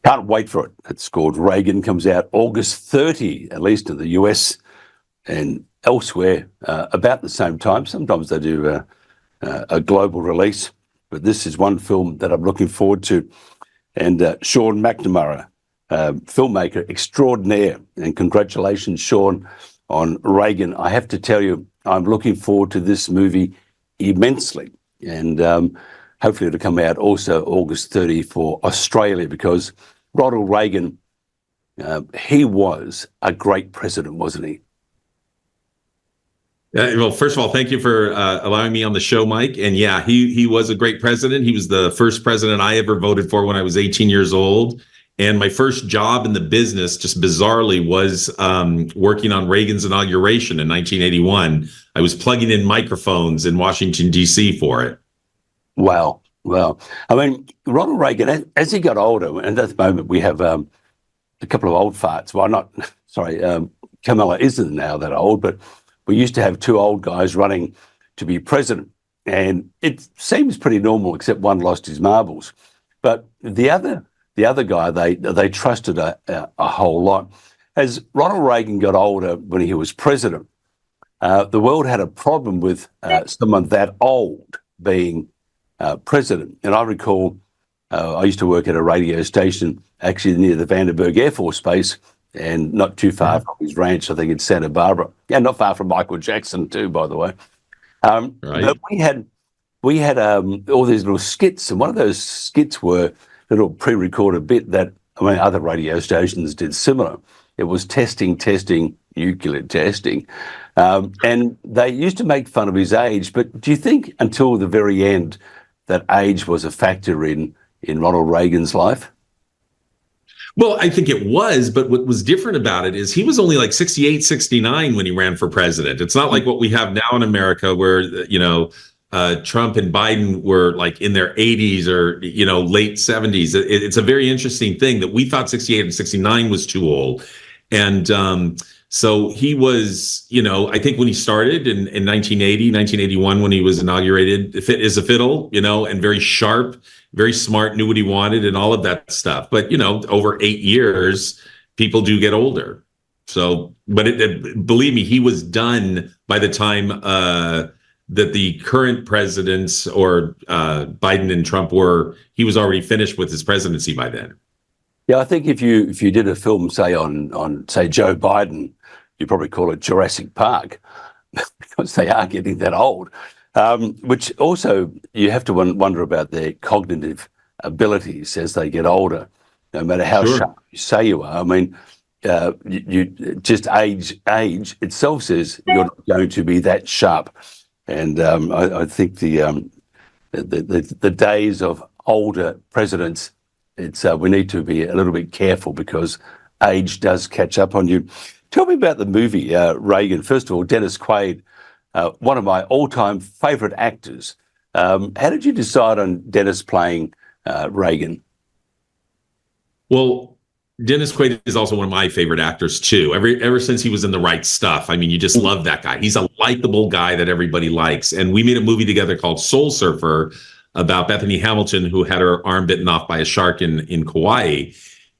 Can't wait for it. It's called Reagan. Comes out August 30, at least in the US and elsewhere, about the same time. Sometimes they do a global release, but this is one film that I'm looking forward to. And Sean McNamara, filmmaker extraordinaire, and congratulations, Sean, on Reagan. I have to tell you, I'm looking forward to this movie immensely, and hopefully it'll come out also August 30 for Australia, because Ronald Reagan, he was a great president, wasn't he? Well, first of all, thank you for allowing me on the show, Mike. And yeah, he was a great president. He was the first president I ever voted for when I was 18 years old. And my first job in the business, just bizarrely, was working on Reagan's inauguration in 1981. I was plugging in microphones in Washington, D.C. for it. Wow. Well, I mean, Ronald Reagan, as he got older, and at the moment we have a couple of old farts. Well, not, sorry, Kamala isn't now that old, but we used to have two old guys running to be president, and it seems pretty normal, except one lost his marbles. But the other guy, they trusted a whole lot. As Ronald Reagan got older, when he was president, the world had a problem with someone that old being president. And I recall I used to work at a radio station actually near the Vandenberg Air Force Base, and not too far from his ranch, I think in Santa Barbara. Yeah, not far from Michael Jackson too, by the way. Right. But we had all these little skits, and one of those skits were a little pre-recorded bit that, I mean, other radio stations did similar. It was testing, nuclear testing. And they used to make fun of his age, but do you think until the very end that age was a factor in Ronald Reagan's life? Well, I think it was, but what was different about it is he was only like 68, 69 when he ran for president. It's not like what we have now in America where, Trump and Biden were like in their 80s or, late 70s. It's a very interesting thing that we thought 68 and 69 was too old. And so he was, I think when he started in 1980, 1981, when he was inaugurated, fit as a fiddle, and very sharp, very smart, knew what he wanted and all of that stuff. But, over 8 years, people do get older. So, but believe me, he was done by the time that the current presidents or Biden and Trump he was already finished with his presidency by then. Yeah, I think if you did a film, say on say Joe Biden, you'd probably call it Jurassic Park, because they are getting that old. Which also you have to wonder about their cognitive abilities as they get older, no matter how sharp you say you are. I mean, you just age itself says you're not going to be that sharp. And I think the days of older presidents, we need to be a little bit careful because age does catch up on you. Tell me about the movie Reagan. First of all, Dennis Quaid, one of my all-time favorite actors. How did you decide on Dennis playing Reagan? Well, Dennis Quaid is also one of my favorite actors too. Ever since he was in The Right Stuff, I mean, you just love that guy. He's a likable guy that everybody likes. And we made a movie together called Soul Surfer about Bethany Hamilton, who had her arm bitten off by a shark in Kauai.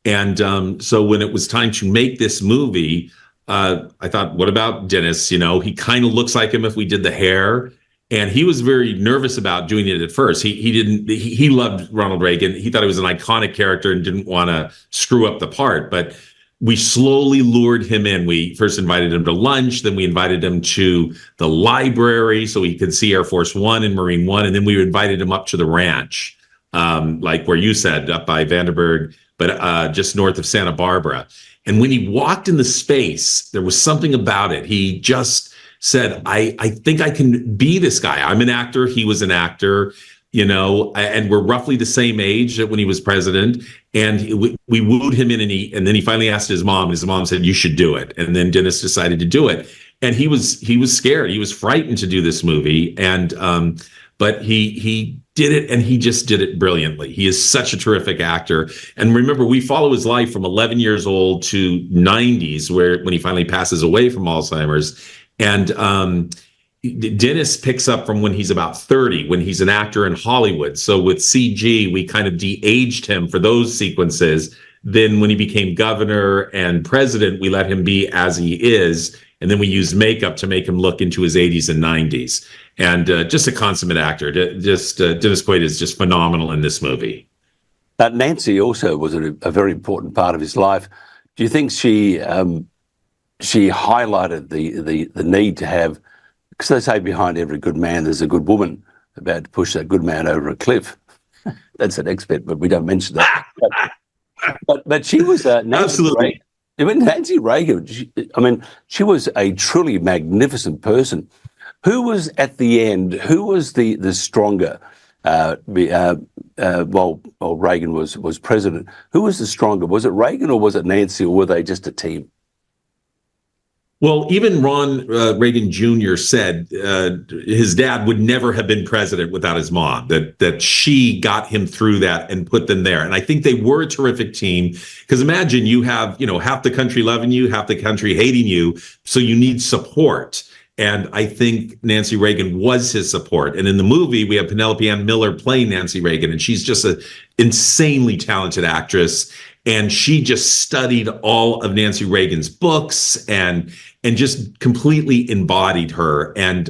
And so when it was time to make this movie, I thought, what about Dennis? He kind of looks like him if we did the hair. And he was very nervous about doing it at first. He loved Ronald Reagan. He thought it was an iconic character and didn't want to screw up the part. But we slowly lured him in. We first invited him to lunch. Then we invited him to the library so he could see Air Force One and Marine One. And then we invited him up to the ranch, like where you said, up by Vandenberg, but just north of Santa Barbara. And when he walked in the space, there was something about it. He just said, I think I can be this guy. I'm an actor. He was an actor, and we're roughly the same age when he was president. And we wooed him in, and then he finally asked his mom, and his mom said, you should do it. And then Dennis decided to do it. And he was scared. He was frightened to do this movie. And, but he did it, and he just did it brilliantly. He is such a terrific actor. And remember, we follow his life from 11 years old to 90s, when he finally passes away from Alzheimer's. And Dennis picks up from when he's about 30, when he's an actor in Hollywood. So with CG, we kind of de-aged him for those sequences. then when he became governor and president, we let him be as he is. And then we used makeup to make him look into his 80s and 90s. And just a consummate actor. Dennis Quaid is just phenomenal in this movie. Nancy also was a very important part of his life. Do you think she highlighted the need to have, because they say behind every good man there's a good woman about to push that good man over a cliff. That's an next bit, but we don't mention that. But she was Nancy Absolutely. Reagan. I mean, Nancy Reagan. She was a truly magnificent person. Who was at the end? Who was the stronger? While Reagan was president, who was the stronger? Was it Reagan or was it Nancy, or were they just a team? Well, even Ron Reagan Jr. said his dad would never have been president without his mom, that she got him through that and put them there. And I think they were a terrific team, because imagine you have, half the country loving you, half the country hating you. So you need support. And I think Nancy Reagan was his support. And in the movie, we have Penelope Ann Miller playing Nancy Reagan, and she's just an insanely talented actress. And she just studied all of Nancy Reagan's books and just completely embodied her. And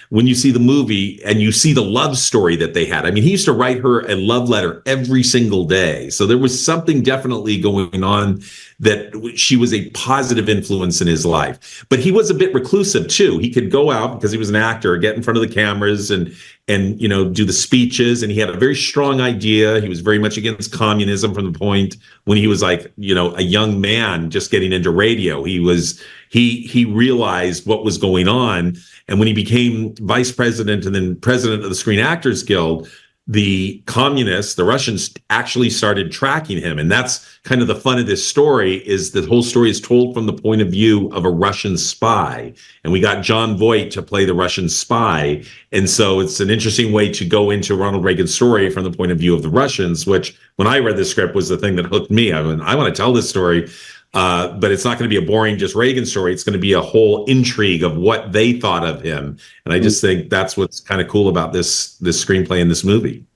when you see the movie and you see the love story that they had, he used to write her a love letter every single day. So there was something definitely going on, that she was a positive influence in his life. But he was a bit reclusive too. He could go out, because he was an actor, get in front of the cameras and do the speeches. And he had a very strong idea. He was very much against communism from the point when he was like, a young man just getting into radio. He realized what was going on. And when he became vice president and then president of the Screen Actors Guild, the communists, the Russians, actually started tracking him. And that's kind of the fun of this story, is the whole story is told from the point of view of a Russian spy. And we got Jon Voight to play the Russian spy. And so it's an interesting way to go into Ronald Reagan's story from the point of view of the Russians, which when I read the script was the thing that hooked me. I want to tell this story. But it's not going to be a boring just Reagan story. It's going to be a whole intrigue of what they thought of him. And I just think that's what's kind of cool about this screenplay in this movie.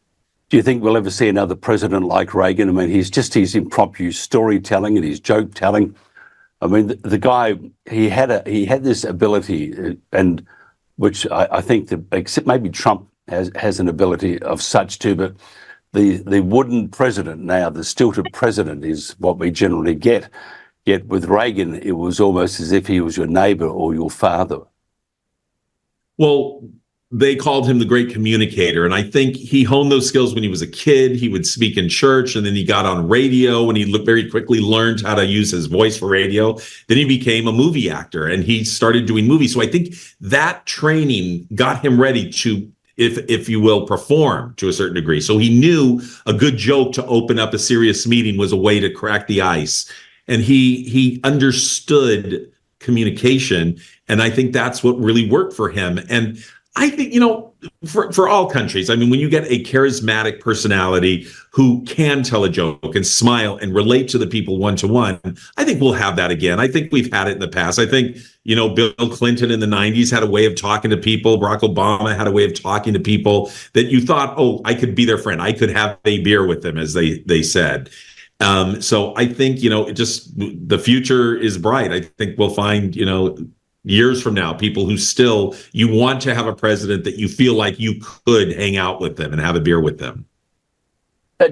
Do you think we'll ever see another president like Reagan? His impromptu storytelling and his joke telling. The guy, he had this ability, and which I think that, except maybe Trump has an ability of such too, but the wooden president now, the stilted president, is what we generally get. Yet with Reagan, it was almost as if he was your neighbor or your father. Well, they called him the great communicator. And I think he honed those skills when he was a kid. He would speak in church, and then he got on radio, and he very quickly learned how to use his voice for radio. Then he became a movie actor, and he started doing movies. So I think that training got him ready to, if you will, perform to a certain degree. So he knew a good joke to open up a serious meeting was a way to crack the ice. And he understood communication. And I think that's what really worked for him. And I think, for all countries, when you get a charismatic personality who can tell a joke and smile and relate to the people one-to-one, I think we'll have that again. I think we've had it in the past. I think, Bill Clinton in the 90s had a way of talking to people. Barack Obama had a way of talking to people that you thought, oh, I could be their friend. I could have a beer with them, as they said. So I think, the future is bright. I think we'll find, years from now, people who still, you want to have a president that you feel like you could hang out with them and have a beer with them.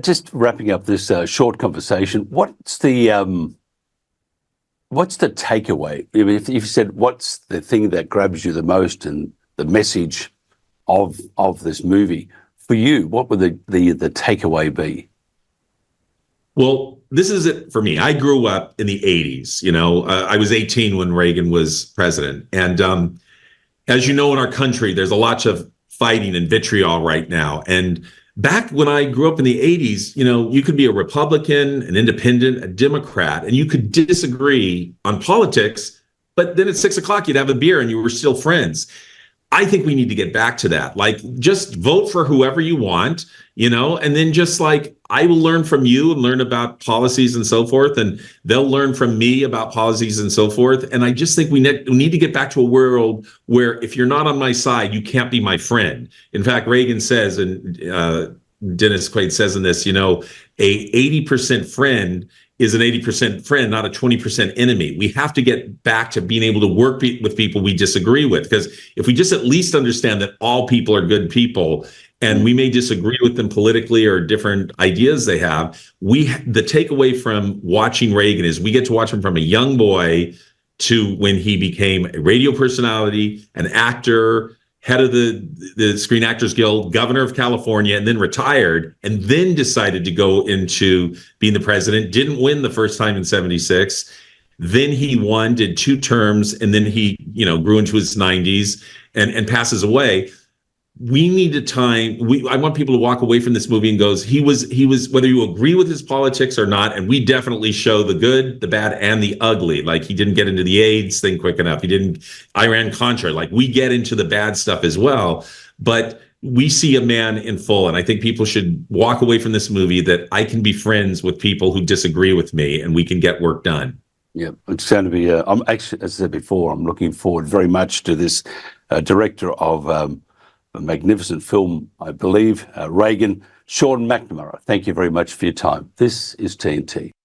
Just wrapping up this short conversation, what's the takeaway? If you said, what's the thing that grabs you the most and the message of this movie for you, what would the takeaway be? Well, this is it for me. I grew up in the 80s. I was 18 when Reagan was president. And as you know, in our country, there's a lot of fighting and vitriol right now. And back when I grew up in the 80s, you could be a Republican, an independent, a Democrat, and you could disagree on politics. But then at 6 o'clock, you'd have a beer and you were still friends. I think we need to get back to that. Like, just vote for whoever you want, and then just like, I will learn from you and learn about policies and so forth, and they'll learn from me about policies and so forth. And I just think we need to get back to a world where if you're not on my side, you can't be my friend. In fact, Reagan says, and Dennis Quaid says in this, a 80% friend is an 80% friend, not a 20% enemy. We have to get back to being able to work with people we disagree with. Because if we just at least understand that all people are good people, and we may disagree with them politically or different ideas they have, the takeaway from watching Reagan is we get to watch him from a young boy to when he became a radio personality, an actor, head of the Screen Actors Guild, governor of California, and then retired, and then decided to go into being the president. Didn't win the first time in 76. Then he won, did 2 terms, and then he, grew into his 90s and passes away. We need a time. I want people to walk away from this movie and goes, he was, whether you agree with his politics or not, and we definitely show the good, the bad, and the ugly. Like, he didn't get into the AIDS thing quick enough. He didn't, Iran-Contra. Like, we get into the bad stuff as well. But we see a man in full, and I think people should walk away from this movie that I can be friends with people who disagree with me, and we can get work done. Yeah, it's going to be, I'm actually, as I said before, I'm looking forward very much to this director of a magnificent film, I believe, Reagan, Sean McNamara. Thank you very much for your time. This is TNT.